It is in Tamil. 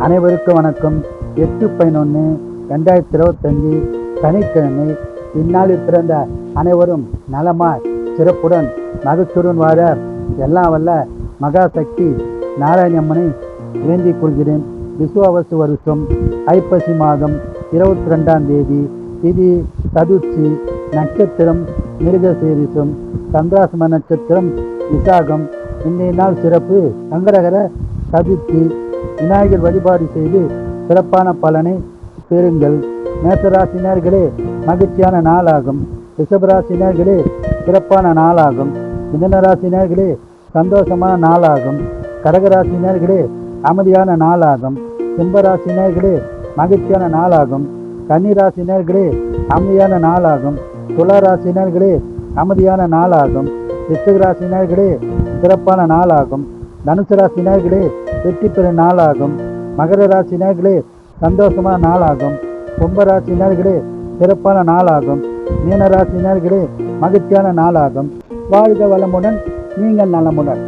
அனைவருக்கும் வணக்கம். 8/11/2025 சனிக்கிழமை. இந்நாளில் பிறந்த அனைவரும் நலமாய் சிறப்புடன் மகிழ்ச்சியுடன் வாழ எல்லாம் வல்ல மகாசக்தி நாராயணம்மனை வேண்டிக் கொள்கிறேன். விசுவாவசு வருஷம் ஐப்பசி மாதம் 22ஆம் தேதி. திதி சதுர்த்தி. நட்சத்திரம் மிருகசீரிஷம். சந்திராசிரம நட்சத்திரம் விசாகம். இன்றைய நாள் சிறப்பு சங்கடகர சதுர்த்தி. விநாயகர் வழிபாடு செய்து சிறப்பான பலனை பெறுங்கள். மேசராசினியர்களே மகிழ்ச்சியான நாளாகும். ரிஷபராசினியர்களே சிறப்பான நாளாகும். மிதுனராசினியர்களே சந்தோஷமான நாளாகும். கடகராசினியர்களே அமைதியான நாளாகும். சிம்மராசினியர்களே மகிழ்ச்சியான நாளாகும். கன்னிராசினியர்களே அமைதியான நாளாகும். துளாராசினியர்களே அமைதியான நாளாகும். விருச்சிகராசினியர்களே சிறப்பான நாளாகும். தனுசு ராசினியர்களே வெற்றி பெறும் நாளாகும். மகர ராசினியர்களே சந்தோஷமான நாளாகும். கும்பராசினியர்களே சிறப்பான நாளாகும். மீனராசினியர்களே மகிழ்ச்சியான நாளாகும். வாழ்க வளமுடன், நீங்கள் நலமுடன்.